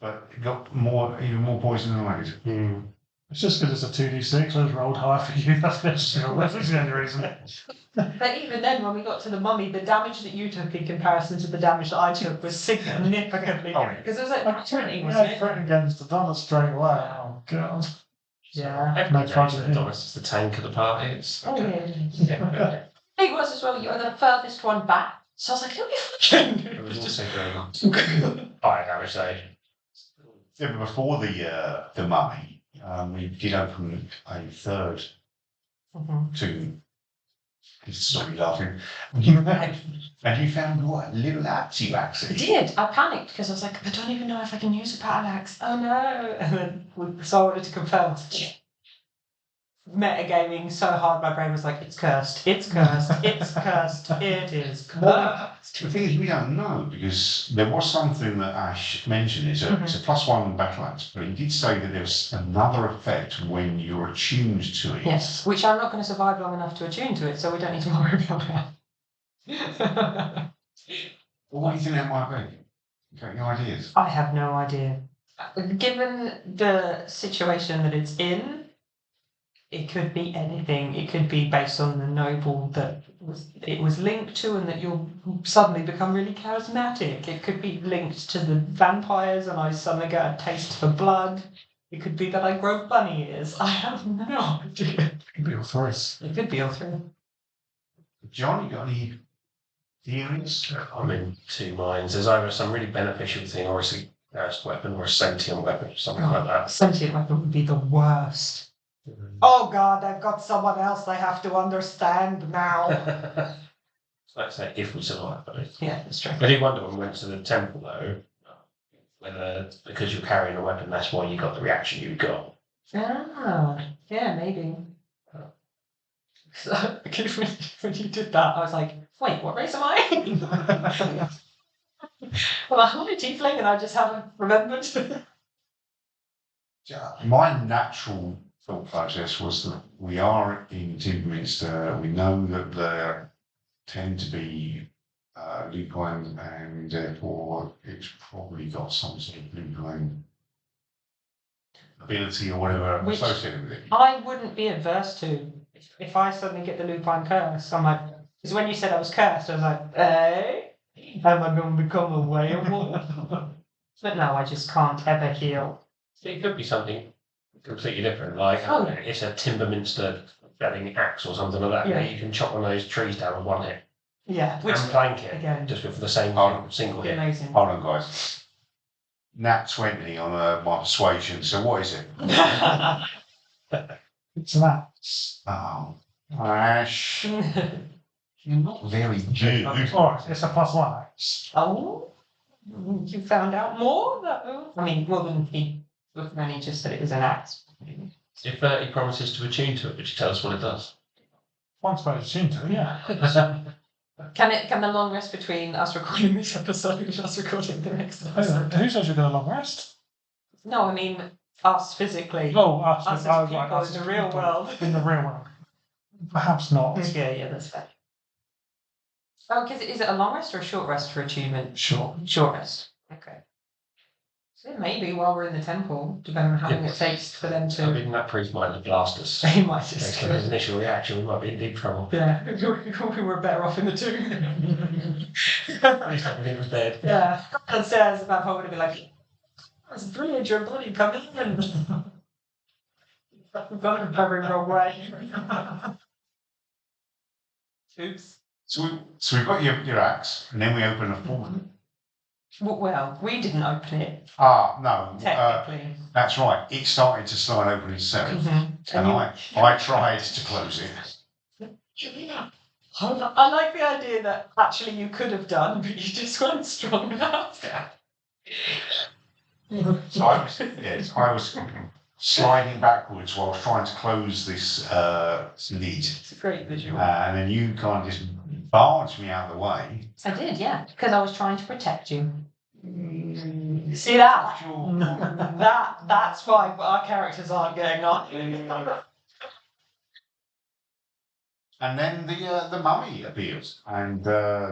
but it got even more poison than I did. It's just because it's a 2d6, so it's rolled high for you. That's the only reason. But even then, when we got to the mummy, the damage that you took in comparison to the damage that I took was significantly because it was like 20, wasn't it? Threatened against the Donna straight away. Oh, God. Yeah. Everyone No knows fun. that Adonis is the tank of the party. It's Oh, okay. yeah. It was as well, you were the furthest one back. So I was like, it'll be fine. It was also very high damage though. Yeah, but before the mummy, we did open a third tomb. Stop me laughing. And you found what? A little axe I did. I panicked because I was like, I don't even know if I can use a battle axe. Oh no. And then so I wanted to confirm. Metagaming so hard, my brain was like, it's cursed, it's cursed, it's cursed, it is cursed. The thing is, we don't know because there was something that Ash mentioned. It's a +1 battle axe, but he did say that there's another effect when you're attuned to it. Yes, which I'm not going to survive long enough to attune to it, so we don't need to worry about that. Well, what do you think that might be? You got any ideas? I have no idea. Given the situation that it's in, it could be anything. It could be based on the noble that it was linked to and that you'll suddenly become really charismatic. It could be linked to the vampires and I suddenly get a taste for blood. It could be that I grow bunny ears. I have no idea. It could be all three. It could be all three. John, you got any theories? I'm in two minds. There's either some really beneficial thing or it's a cursed weapon or a sentient weapon, something like that. Sentient weapon would be the worst. Oh God, I've got someone else I have to understand now. Like I say, if we survive, but Yeah, that's true. I do wonder when we went to the temple though, whether because you're carrying a weapon, that's why you got the reaction you got. Ah, yeah, maybe. So, when you did that, I was like, wait, what race am I? Well, I'm a tiefling and I just haven't remembered. My natural thought process was that we are in Tidminster. We know that there tend to be lupine, and therefore it's probably got some sort of lupine ability or whatever Which associated with it. I wouldn't be adverse to if I suddenly get the lupine curse. I'm like, because when you said I was cursed, I was like, hey, am I going to become a werewolf? But no, I just can't ever heal. So it could be something completely different, like it's a Timberminster felling axe or something like that. Yeah. You can chop one of those trees down with one hit. Yeah, which And plank it again, just with the same single would be hit. amazing. Hold on, guys. Nat 20 on my persuasion. So what is it? It's an axe. Oh, Ash, you're not very good. Alright, it's a +1 axe. Oh, you found out more? I mean, more than he just said it was an axe. If he promises to attune to it, would you tell us what it does? Once supposed to, yeah. Can the long rest between us recording this episode and us recording the next episode? Who says you're going to long rest? No, I mean us physically. Oh, us Us as as people in the real world. In the real world. Perhaps not. Yeah, that's fair. Oh, because is it a long rest or a short rest for attunement? Sure. Short rest. Okay. So maybe while we're in the temple, depending on how long it takes for them I to. mean, that priest might have blast us. They might Based just. on his initial reaction, we might be in deep trouble. Yeah, we were better off in the tomb. At least everything was dead. Yeah, downstairs, the vampire would have been like, "It's brilliant, you're bloody coming in." I've gone the very wrong way. Oops. So we've got your axe, and then we open a fourth. Well, we didn't open it, Ah, no. technically. That's right. It started to slide open itself, Mhm. and I tried to close it. I like the idea that actually you could have done, but you just weren't strong enough. So I was sliding backwards while trying to close this lid, It's a great visual. and then you kind of just barged me out of the way. I did, yeah, because I was trying to protect you. See that? Sure. That's why our characters aren't getting on. And then the mummy appears, and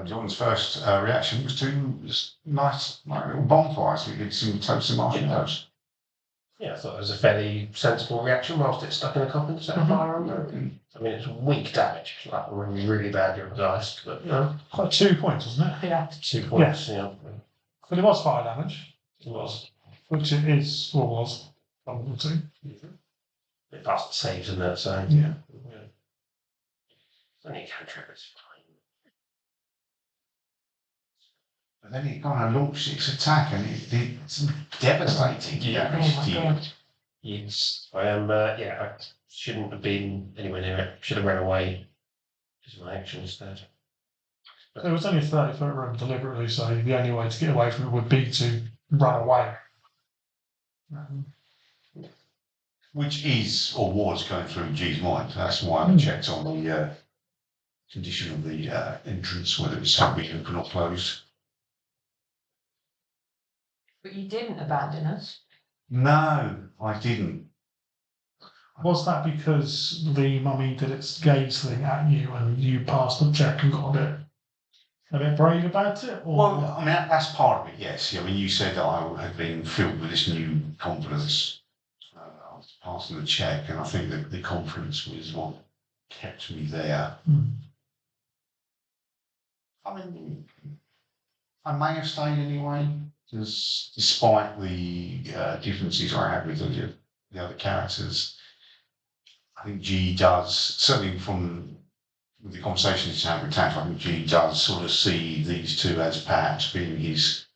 John's first reaction was to just nice like little bonfires. We did some toast and marshmallows. Yeah, I thought it was a fairly sensible reaction whilst it's stuck in a coffin to set a fire on there. I mean, it's weak damage, like really, really bad jeopardised, but you know. Quite 2 points, wasn't it? Yeah. 2 points, yeah. But it was fire damage, It was. which it is, or was, vulnerable to. It passed the saves, isn't it? So, Yeah. It's only a cantrip, it's fine. But then it kind of launched its attack, and it did some devastating damage Oh to my you. God. Yes, I am. I shouldn't have been anywhere near it. Should have run away. Is my action instead. It was only a 30-foot room deliberately, so the only way to get away from it would be to run away. Which is or was going through G's mind. That's why I checked on the condition of the entrance, whether it was still being open or closed. But you didn't abandon us. No, I didn't. Was that because the mummy did its gaze thing at you and you passed the check and got a bit brave about it? Or? Well, I mean, that's part of it, yes. I mean, you said that I had been filled with this new confidence. I was passing the check, and I think that the confidence was what kept me there. I mean, I may have stayed anyway, because despite the differences I had with the other characters, I think G does, certainly from the conversations he's had with Taff, I think G does sort of see these two as perhaps being his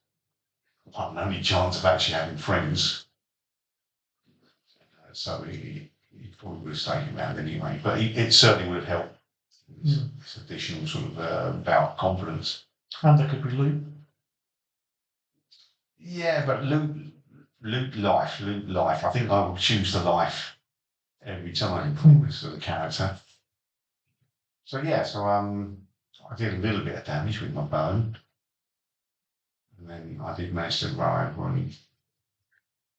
only chance of actually having friends. So he probably would have stayed around anyway, but it certainly would have helped. This additional sort of bout of confidence. And there could be loot. Yeah, but loot life. I think I will choose the life every time for this sort of character. So yeah, I did a little bit of damage with my bow, and then I did manage to run over and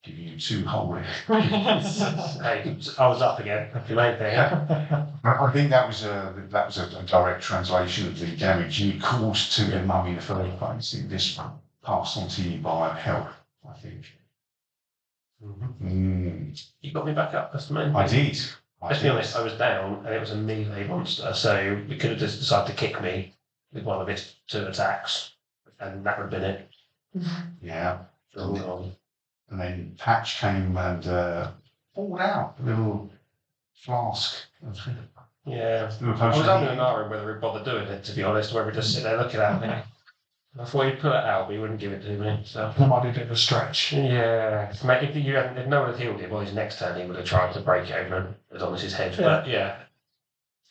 give you 2 whole. Hey, I was up again. That's the main thing. I think that was a direct translation of the damage you caused to the mummy in the first place. This passed on to you by help, I think. You got me back up. That's the main thing. I did. Let's be honest, I was down and it was a melee monster, so we could have just decided to kick me with one of its 2 attacks, and that would have been it. Yeah. All gone. And then Patch came and pulled out a little flask. Yeah. I was under an hour whether he'd bother doing it, to be honest, whether he'd just sit there looking at me. I thought he'd pull it out, but he wouldn't give it to me. So That might be a bit of a stretch. yeah, mate, if no one had healed him, well, his next turn he would have tried to break it over as long as his head. Yeah. But yeah,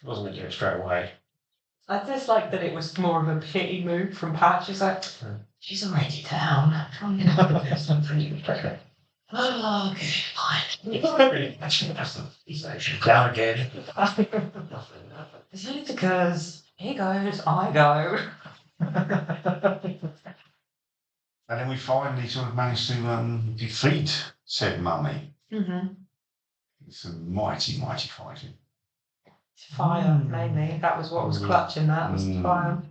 he wasn't going to do it straight away. I just like that it was more of a pity move from Patch. He's like, she's already down. I'm going to have to do something you can. Oh, okay, fine. He's actually down again. It's only because he goes, I go. And then we finally sort of managed to defeat said mummy. It's a mighty fighting. Fire, mainly. That was what was clutching that, was the fire.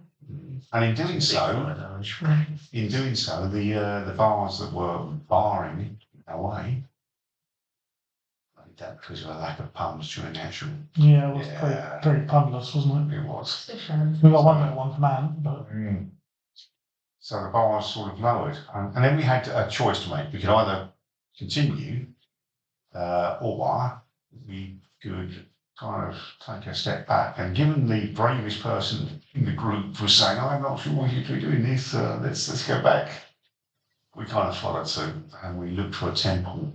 And in doing so, the bars that were barring our way, I did that because of a lack of puns during the actual. Yeah, it was Yeah. very punless, wasn't it? It was. We got one little one for man, but So the bars sort of lowered, and then we had a choice to make. We could either continue, or we could kind of take a step back. And given the bravest person in the group was saying, "I'm not sure we should be doing this. Let's go back," we kind of followed suit, and we looked for a temple.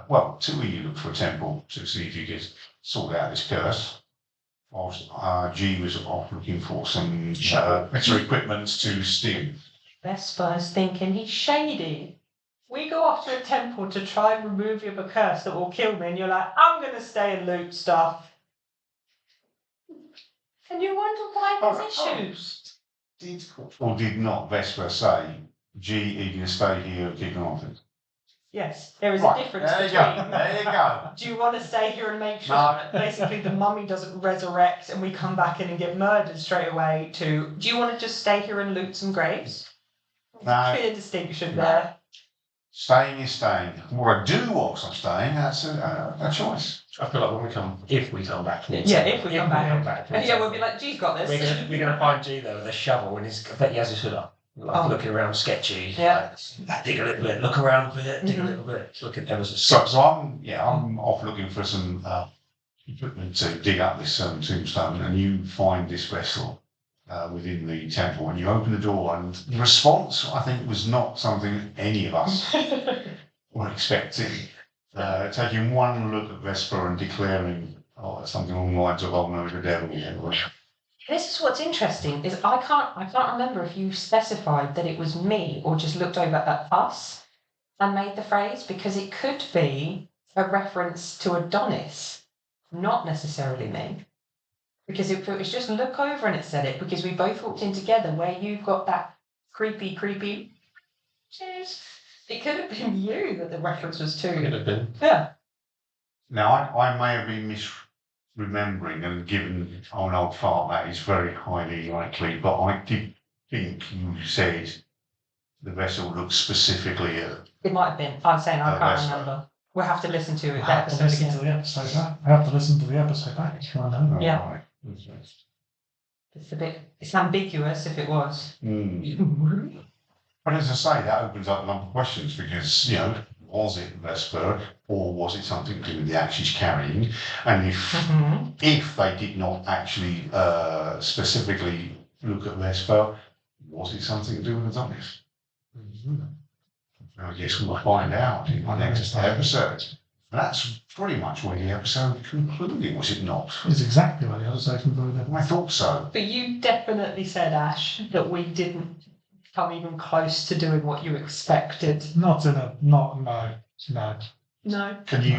Well, 2 of you looked for a temple to see if you could sort out this curse. Whilst G was off looking for some better equipment to steal. Vesper's thinking he's shady. We go off to a temple to try and remove you of a curse that will kill me, and you're like, I'm going to stay and loot stuff. And you wonder why there's issues. Did or did not Vesper say, G, you can stay here and keep on it? Yes, there is Right, a difference there you between. go. There you go. Do you want to stay here and make sure No. that basically the mummy doesn't resurrect and we come back in and get murdered straight away? Do you want to just stay here and loot some graves? No. Clear distinction No. there. Staying is staying. What I do whilst I'm staying, that's a choice. I feel like if we come back, Yeah, if we come back. we'll Yeah, we'll be like, G's got this. we're gonna find G there with a shovel and I bet he has his hood up, like looking around sketchy. Yeah. Like, dig a little bit, look around a bit, dig a little bit, look at there was a So I'm off looking for some equipment to dig up this tombstone, and you find this vessel within the temple, and you open the door, and the response, I think, was not something any of us were expecting. Taking one look at Vesper and declaring something along the lines of, "Oh no, the devil." This is what's interesting is I can't remember if you specified that it was me or just looked over at us and made the phrase, because it could be a reference to Adonis, not necessarily me. Because if it was just look over and it said it, because we both walked in together where you've got that creepy, cheers. It could have been you that the reference was to. could have been. Yeah. Now, I may have been misremembering, and given an old fart, that is very highly likely, but I did think you said the vessel looked specifically at. It might have been. I'm saying I can't Vesper. remember. We'll have to listen to I the have to episode listen to again. the episode back. I have to listen to the episode back to find out. Yeah. Right. It's ambiguous if it was. Mm. But as I say, that opens up a number of questions, because, was it Vesper, or was it something to do with the axe she's carrying? And if they did not actually specifically look at Vesper, was it something to do with Adonis? I guess we'll find out in the next episode. And that's pretty much where the episode concluded, was it not? It's exactly what the other side concluded. I thought so. But you definitely said, Ash, that we didn't come even close to doing what you expected. No. No. Can you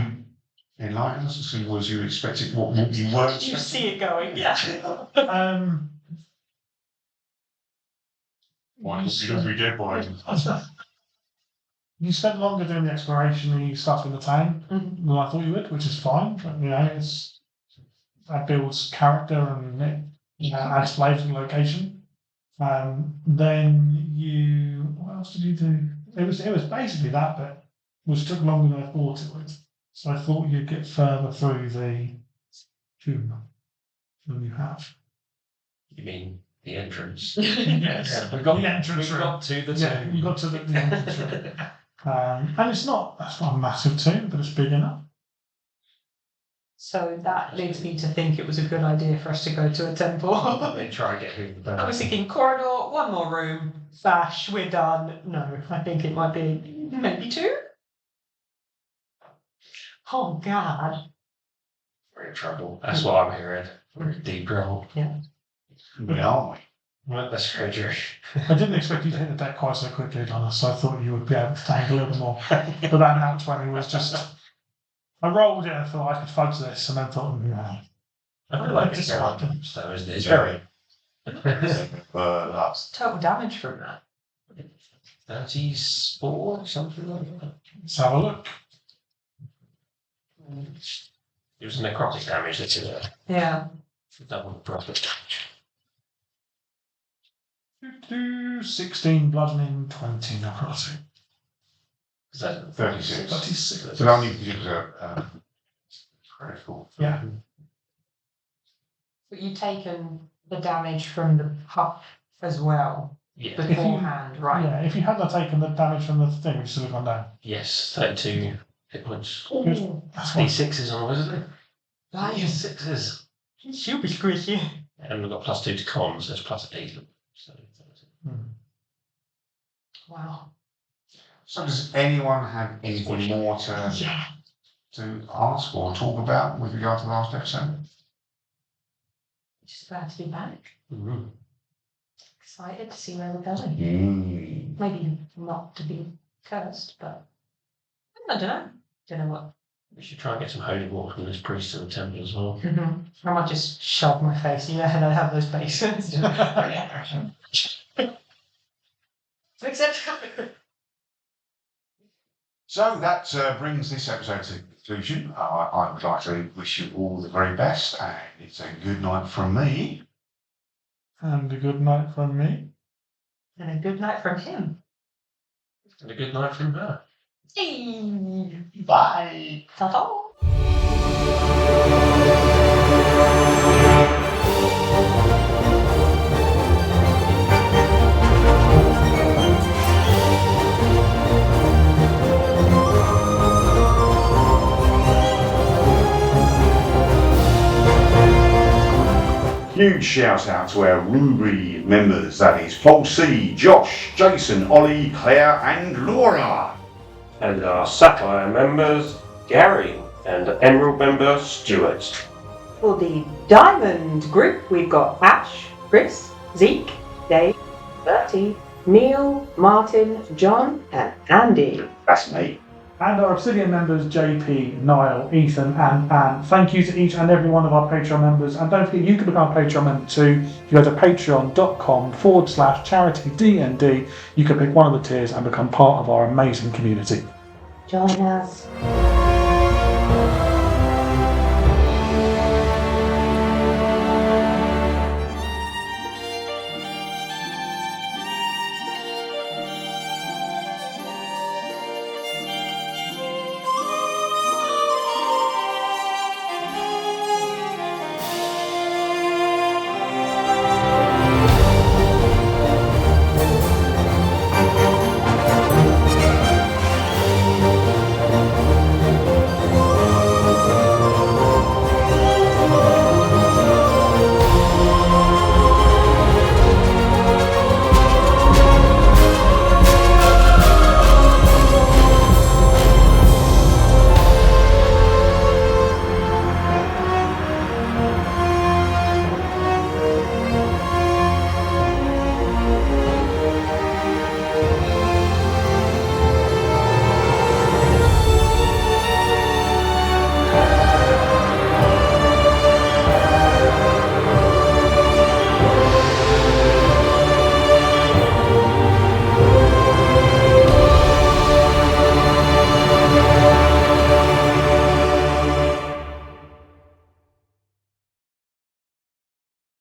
enlighten us as to was you expecting what you were Did you expecting? see it going? Yeah. Why because we did, boy. You spent longer doing the exploration and stuff in the town Mhm. than I thought you would, which is fine. But, that builds character and it adds flavour to the location. Then what else did you do? It was basically that bit, which took longer than I thought it would. So I thought you'd get further through the tomb than you have. You mean the entrance? Yes. We got The entrance we room. got to the Yeah, tomb. you got to the entrance room. And that's not a massive tomb, but it's big enough. So that leads me to think it was a good idea for us to go to a temple. They try and get through the I was thinking corridor, one more room, bash, we're done. No, I think it might be maybe two. Oh God. We're in trouble. That's what I'm hearing. We're in deep trouble. We are. Well, that's very true. I didn't expect you to hit the deck quite so quickly, Donna, so I thought you would be able to tank a little more. But that nat 20 was just. I rolled it and thought I could fudge this, and then thought, no. I feel like it's very Disappointing. so isn't it? It's very. That's Total damage from that. 34, something like that. Let's have a look. It was necrotic damage, that's it. Yeah. Double the profit damage. 16 bludgeoning, 20 necrotic. Is that 36. 36. But only because it was a critical. Yeah. But you've taken the damage from the puff as well Yeah. beforehand, right? Yeah, if you hadn't taken the damage from the thing, you should have gone down. Yes, 32 hit points. Ooh, That's fine. D6s on, isn't it? nice. D6s. She'll be squishy. And we've got +2 to cons, there's +8. So, Wow. So does anyone have anything more to ask or talk about with regard to the last episode? Just glad to be back. mm-hmm. Excited to see where we're going. Maybe not to be cursed, but I don't know. Don't know what. We should try and get some holy water from this priest in the temple as well. I might just shove my face. You know how they have those basins. Except So that brings this episode to conclusion. I would like to wish you all the very best, and it's a good night from me. And a good night from me. And a good night from him. And a good night from her. Hey. Bye. Ta-ta. Huge shout out to our Ruby members, that is Paul C, Josh, Jason, Ollie, Claire and Laura. And our Sapphire members, Gary, and Emerald member, Stuart. For the Diamond group, we've got Ash, Chris, Zeke, Dave, Bertie, Neil, Martin, John, and Andy. That's me. And our Obsidian members, JP, Niall, Ethan, and Anne. Thank you to each and every one of our Patreon members. And don't forget, you can become a Patreon member too. If you go to patreon.com/CharityDND, you can pick one of the tiers and become part of our amazing community. Join us.